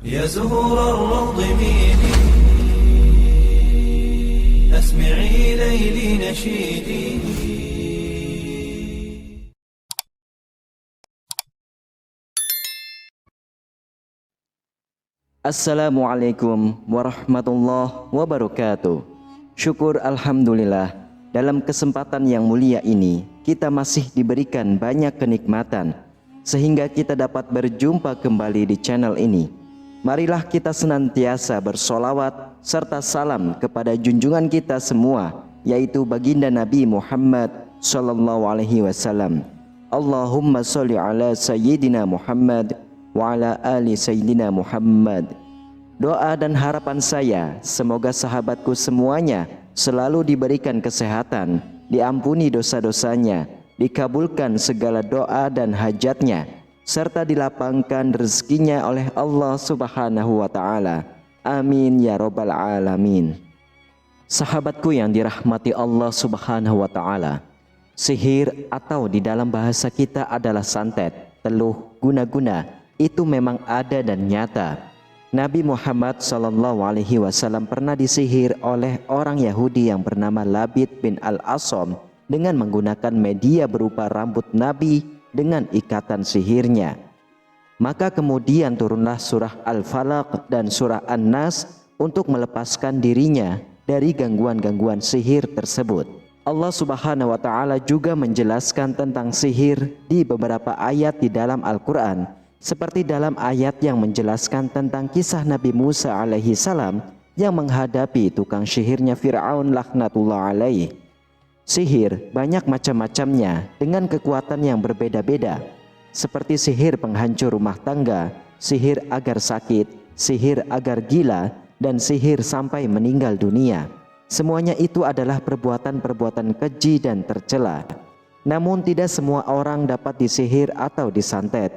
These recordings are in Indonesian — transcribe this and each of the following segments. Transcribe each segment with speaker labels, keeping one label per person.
Speaker 1: يا زهور الروض ميدي أسمعي ليلي نشيدي.
Speaker 2: Assalamualaikum warahmatullahi wabarakatuh. Syukur alhamdulillah, dalam kesempatan yang mulia ini kita masih diberikan banyak kenikmatan sehingga kita dapat berjumpa kembali di channel ini. Marilah kita senantiasa bersolawat serta salam kepada junjungan kita semua, yaitu baginda Nabi Muhammad sallallahu alaihi wasallam. Allahumma sholli ala sayyidina Muhammad wa ala ali sayyidina Muhammad. Doa dan harapan saya semoga sahabatku semuanya selalu diberikan kesehatan, diampuni dosa-dosanya, dikabulkan segala doa dan hajatnya, serta dilapangkan rezekinya oleh Allah Subhanahu wa ta'ala. Amin ya robbal alamin. Sahabatku yang dirahmati Allah Subhanahu wa ta'ala, sihir atau di dalam bahasa kita adalah santet, teluh, guna-guna, itu memang ada dan nyata. Nabi Muhammad SAW pernah disihir oleh orang Yahudi yang bernama Labid bin Al-Asam dengan menggunakan media berupa rambut Nabi dengan ikatan sihirnya. Maka kemudian turunlah surah Al-Falaq dan surah An-Nas untuk melepaskan dirinya dari gangguan-gangguan sihir tersebut. Allah Subhanahu wa ta'ala juga menjelaskan tentang sihir di beberapa ayat di dalam Al-Quran, seperti dalam ayat yang menjelaskan tentang kisah Nabi Musa alaihi salam yang menghadapi tukang sihirnya Fir'aun laknatullah alaih. Sihir banyak macam-macamnya dengan kekuatan yang berbeda-beda, seperti sihir penghancur rumah tangga, sihir agar sakit, sihir agar gila, dan sihir sampai meninggal dunia. Semuanya itu adalah perbuatan-perbuatan keji dan tercela. Namun tidak semua orang dapat disihir atau disantet.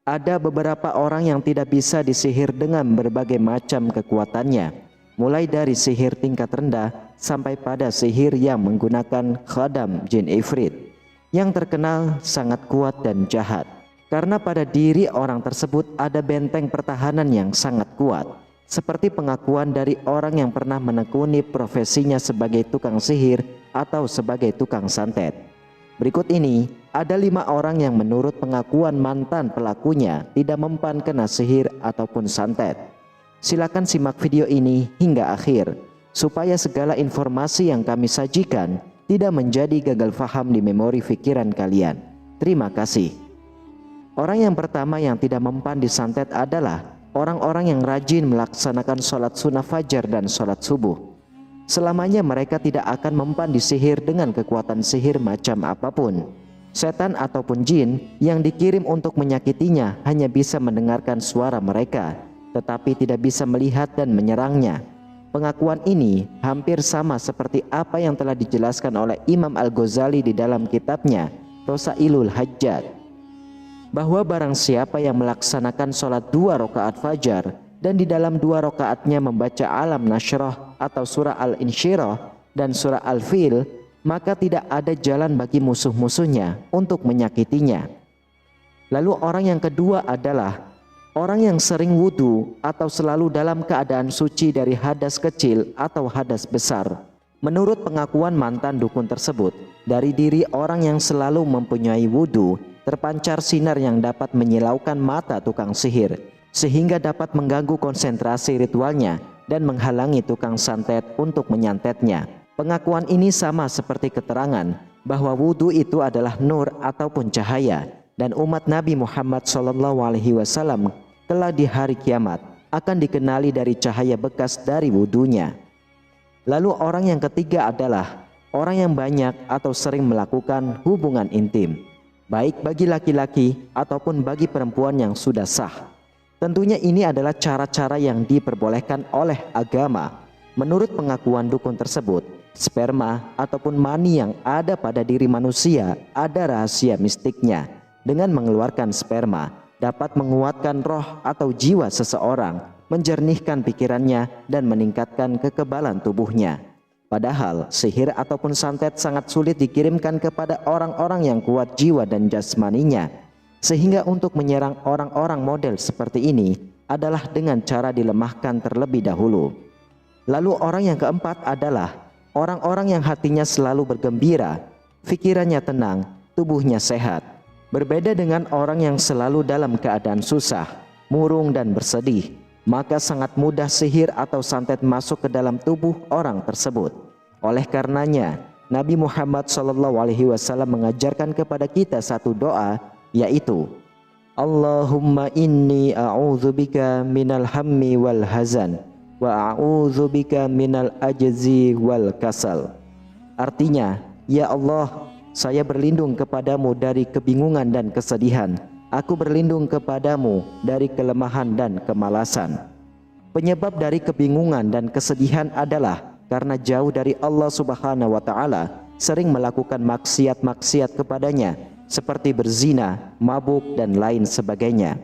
Speaker 2: Ada beberapa orang yang tidak bisa disihir dengan berbagai macam kekuatannya, mulai dari sihir tingkat rendah sampai pada sihir yang menggunakan khadam jin ifrit yang terkenal sangat kuat dan jahat, karena pada diri orang tersebut ada benteng pertahanan yang sangat kuat, seperti pengakuan dari orang yang pernah menekuni profesinya sebagai tukang sihir atau sebagai tukang santet. Berikut ini ada 5 orang yang menurut pengakuan mantan pelakunya tidak mempan kena sihir ataupun santet. Silakan simak video ini hingga akhir supaya segala informasi yang kami sajikan tidak menjadi gagal faham di memori pikiran kalian. Terima kasih. Orang yang pertama yang tidak mempan disantet adalah orang-orang yang rajin melaksanakan sholat sunnah fajar dan sholat subuh. Selamanya mereka tidak akan mempan disihir dengan kekuatan sihir macam apapun. Setan ataupun jin yang dikirim untuk menyakitinya hanya bisa mendengarkan suara mereka, tetapi tidak bisa melihat dan menyerangnya. Pengakuan ini hampir sama seperti apa yang telah dijelaskan oleh Imam Al-Ghazali di dalam kitabnya Rosailul Hajjat, bahwa barang siapa yang melaksanakan sholat 2 rakaat fajar dan di dalam 2 rakaatnya membaca Alam Nashrah atau surah Al-Insyirah dan surah Al-Fil, maka tidak ada jalan bagi musuh-musuhnya untuk menyakitinya. Lalu orang yang kedua adalah orang yang sering wudhu atau selalu dalam keadaan suci dari hadas kecil atau hadas besar. Menurut pengakuan mantan dukun tersebut, dari diri orang yang selalu mempunyai wudhu terpancar sinar yang dapat menyilaukan mata tukang sihir, sehingga dapat mengganggu konsentrasi ritualnya dan menghalangi tukang santet untuk menyantetnya. Pengakuan ini sama seperti keterangan bahwa wudhu itu adalah nur ataupun cahaya, dan umat Nabi Muhammad SAW telah di hari kiamat akan dikenali dari cahaya bekas dari wudhunya. Lalu orang yang ketiga adalah orang yang banyak atau sering melakukan hubungan intim, baik bagi laki-laki ataupun bagi perempuan yang sudah sah. Tentunya ini adalah cara-cara yang diperbolehkan oleh agama. Menurut pengakuan dukun tersebut, sperma ataupun mani yang ada pada diri manusia ada rahasia mistiknya. Dengan mengeluarkan sperma dapat menguatkan roh atau jiwa seseorang, menjernihkan pikirannya dan meningkatkan kekebalan tubuhnya. Padahal sihir ataupun santet sangat sulit dikirimkan kepada orang-orang yang kuat jiwa dan jasmaninya. Sehingga untuk menyerang orang-orang model seperti ini adalah dengan cara dilemahkan terlebih dahulu. Lalu orang yang keempat adalah orang-orang yang hatinya selalu bergembira, pikirannya tenang, tubuhnya sehat. Berbeda dengan orang yang selalu dalam keadaan susah, murung dan bersedih, maka sangat mudah sihir atau santet masuk ke dalam tubuh orang tersebut. Oleh karenanya, Nabi Muhammad SAW mengajarkan kepada kita satu doa, yaitu Allahumma inni a'udzubika minal hammi wal hazan wa a'udzubika minal ajzi wal kasal. Artinya, ya Allah, saya berlindung kepadamu dari kebingungan dan kesedihan. Aku berlindung kepadamu dari kelemahan dan kemalasan. Penyebab dari kebingungan dan kesedihan adalah karena jauh dari Allah Subhanahu wa Ta'ala, sering melakukan maksiat-maksiat kepadanya, seperti berzina, mabuk, dan lain sebagainya.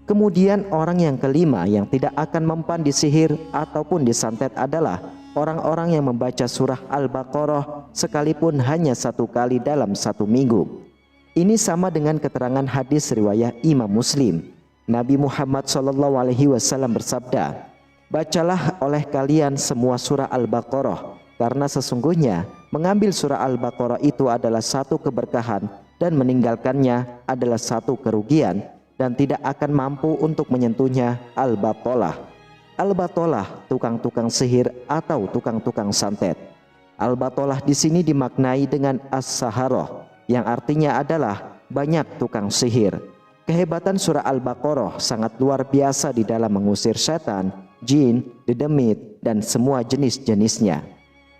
Speaker 2: Kemudian orang yang kelima yang tidak akan mempan disihir ataupun disantet adalah orang-orang yang membaca surah Al-Baqarah sekalipun hanya 1 kali dalam 1 minggu. Ini sama dengan keterangan hadis riwayat Imam Muslim. Nabi Muhammad SAW bersabda, bacalah oleh kalian semua surah Al-Baqarah, karena sesungguhnya mengambil surah Al-Baqarah itu adalah satu keberkahan dan meninggalkannya adalah satu kerugian dan tidak akan mampu untuk menyentuhnya al-batolah. Al-batolah tukang-tukang sihir atau tukang-tukang santet. Al-batolah di sini dimaknai dengan as-saharoh, yang artinya adalah banyak tukang sihir. Kehebatan surah Al-Baqarah sangat luar biasa di dalam mengusir setan, jin, dedemit, dan semua jenis-jenisnya,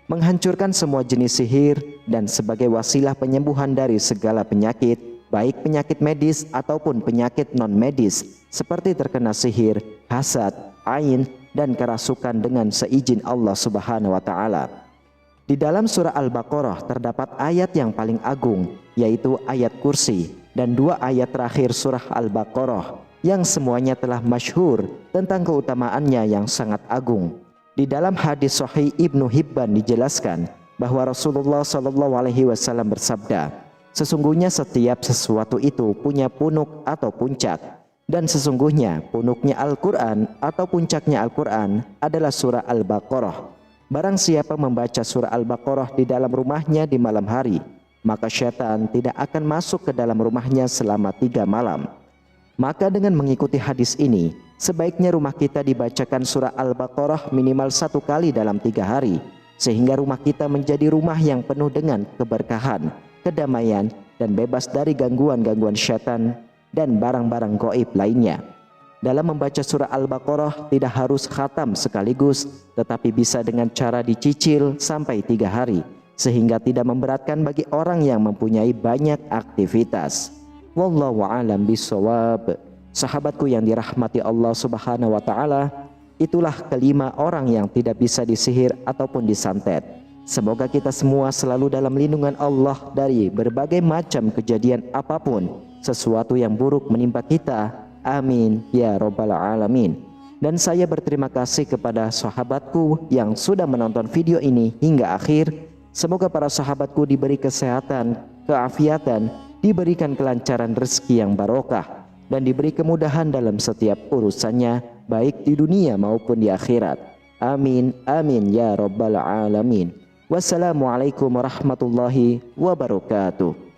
Speaker 2: menghancurkan semua jenis sihir dan sebagai wasilah penyembuhan dari segala penyakit, baik penyakit medis ataupun penyakit non-medis seperti terkena sihir, hasad, ain, dan kerasukan dengan seizin Allah Subhanahu wa Ta'ala. Di dalam surah Al-Baqarah terdapat ayat yang paling agung, yaitu ayat kursi, dan 2 ayat terakhir surah Al-Baqarah yang semuanya telah masyhur tentang keutamaannya yang sangat agung. Di dalam hadis Sahih Ibnu Hibban dijelaskan bahwa Rasulullah SAW bersabda, sesungguhnya setiap sesuatu itu punya punuk atau puncak, dan sesungguhnya punuknya Al-Quran atau puncaknya Al-Quran adalah surah Al-Baqarah. Barang siapa membaca surah Al-Baqarah di dalam rumahnya di malam hari, maka syaitan tidak akan masuk ke dalam rumahnya selama 3 malam. Maka dengan mengikuti hadis ini, sebaiknya rumah kita dibacakan surah Al-Baqarah minimal 1 kali dalam 3 hari, sehingga rumah kita menjadi rumah yang penuh dengan keberkahan, kedamaian, dan bebas dari gangguan-gangguan syaitan dan barang-barang gaib lainnya. Dalam membaca surah Al-Baqarah tidak harus khatam sekaligus, tetapi bisa dengan cara dicicil sampai 3 hari, sehingga tidak memberatkan bagi orang yang mempunyai banyak aktivitas. Wallahu a'lam bishawab. Sahabatku yang dirahmati Allah Subhanahu wa Ta'ala, itulah kelima orang yang tidak bisa disihir ataupun disantet. Semoga kita semua selalu dalam lindungan Allah dari berbagai macam kejadian apapun, sesuatu yang buruk menimpa kita. Amin ya Rabbal Alamin. Dan saya berterima kasih kepada sahabatku yang sudah menonton video ini hingga akhir. Semoga para sahabatku diberi kesehatan, keafiatan, diberikan kelancaran rezeki yang barokah, dan diberi kemudahan dalam setiap urusannya, baik di dunia maupun di akhirat. Amin, amin ya Rabbal Alamin. Wassalamualaikum warahmatullahi wabarakatuh.